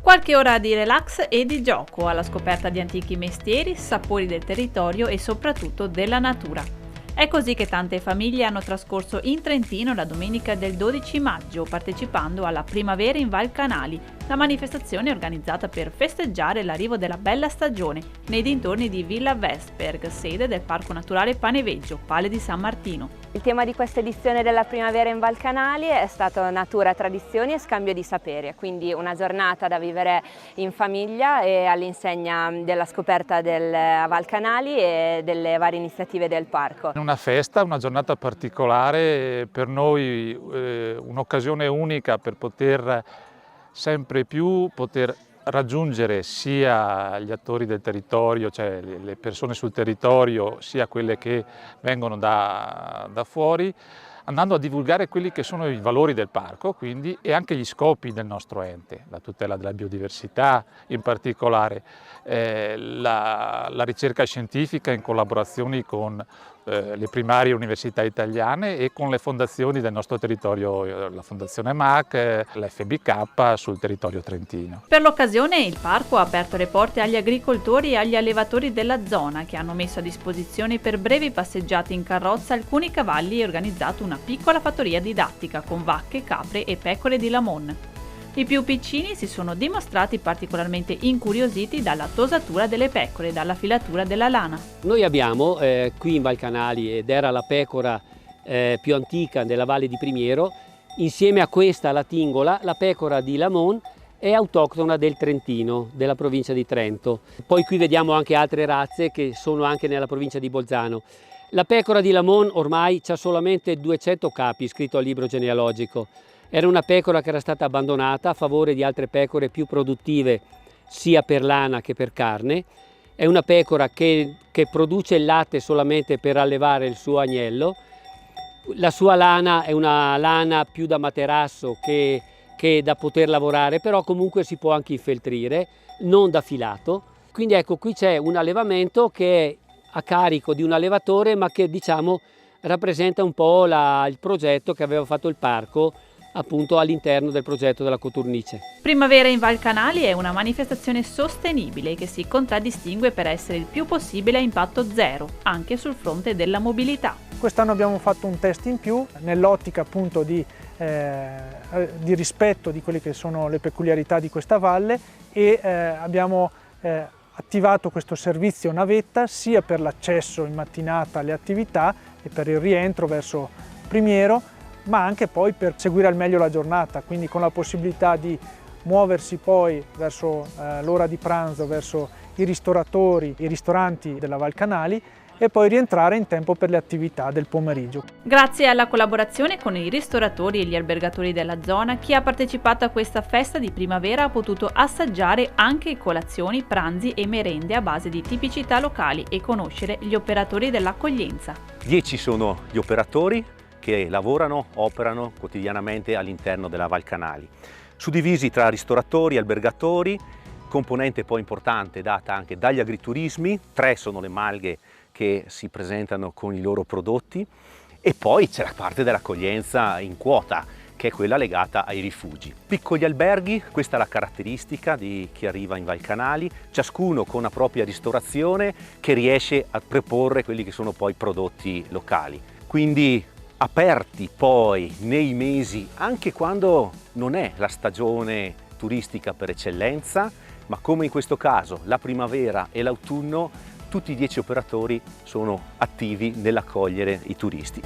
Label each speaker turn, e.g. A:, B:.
A: Qualche ora di relax e di gioco alla scoperta di antichi mestieri, sapori del territorio e soprattutto della natura. È così che tante famiglie hanno trascorso in Trentino la domenica del 12 maggio, partecipando alla Primavera in Val Canali, la manifestazione organizzata per festeggiare l'arrivo della bella stagione nei dintorni di Villa Vesperg, sede del Parco Naturale Paneveggio, Valle di San Martino.
B: Il tema di questa edizione della Primavera in Val Canali è stato natura, tradizioni e scambio di saperi, quindi una giornata da vivere in famiglia e all'insegna della scoperta del Val Canali e delle varie iniziative del parco.
C: Una festa, una giornata particolare, per noi un'occasione unica per poter sempre più raggiungere sia gli attori del territorio, cioè le persone sul territorio, sia quelle che vengono da fuori, andando a divulgare quelli che sono i valori del parco, quindi, e anche gli scopi del nostro ente, la tutela della biodiversità in particolare, la ricerca scientifica in collaborazioni con le primarie università italiane e con le fondazioni del nostro territorio, la Fondazione MAC, l'FBK sul territorio trentino.
A: Per l'occasione il parco ha aperto le porte agli agricoltori e agli allevatori della zona, che hanno messo a disposizione per brevi passeggiate in carrozza alcuni cavalli e organizzato una piccola fattoria didattica con vacche, capre e pecore di Lamon. I più piccini si sono dimostrati particolarmente incuriositi dalla tosatura delle pecore e dalla filatura della lana.
D: Noi abbiamo qui in Val Canali, ed era la pecora più antica della Valle di Primiero, insieme a questa, la tingola, la pecora di Lamon è autoctona del Trentino, della provincia di Trento. Poi qui vediamo anche altre razze che sono anche nella provincia di Bolzano. La pecora di Lamon ormai ha solamente 200 capi iscritto al libro genealogico. Era una pecora che era stata abbandonata a favore di altre pecore più produttive sia per lana che per carne. È una pecora che produce il latte solamente per allevare il suo agnello. La sua lana è una lana più da materasso che da poter lavorare, però comunque si può anche infeltrire, non da filato. Quindi ecco, qui c'è un allevamento che è a carico di un allevatore, ma che diciamo rappresenta un po' il progetto che aveva fatto il parco appunto all'interno del progetto della Coturnice.
A: Primavera in Val Canali è una manifestazione sostenibile che si contraddistingue per essere il più possibile a impatto zero, anche sul fronte della mobilità.
E: Quest'anno abbiamo fatto un test in più nell'ottica appunto di rispetto di quelle che sono le peculiarità di questa valle e abbiamo attivato questo servizio navetta sia per l'accesso in mattinata alle attività e per il rientro verso Primiero, ma anche poi per seguire al meglio la giornata, quindi con la possibilità di muoversi poi verso l'ora di pranzo, verso i ristoratori, i ristoranti della Val Canali e poi rientrare in tempo per le attività del pomeriggio.
A: Grazie alla collaborazione con i ristoratori e gli albergatori della zona, chi ha partecipato a questa festa di primavera ha potuto assaggiare anche colazioni, pranzi e merende a base di tipicità locali e conoscere gli operatori dell'accoglienza.
F: 10 sono gli operatori che lavorano, operano quotidianamente all'interno della Val Canali, suddivisi tra ristoratori e albergatori, componente poi importante data anche dagli agriturismi, 3 sono le malghe che si presentano con i loro prodotti e poi c'è la parte dell'accoglienza in quota, che è quella legata ai rifugi. Piccoli alberghi, questa è la caratteristica di chi arriva in Val Canali, ciascuno con una propria ristorazione che riesce a proporre quelli che sono poi prodotti locali. Quindi aperti poi nei mesi, anche quando non è la stagione turistica per eccellenza, ma come in questo caso la primavera e l'autunno, tutti i 10 operatori sono attivi nell'accogliere i turisti.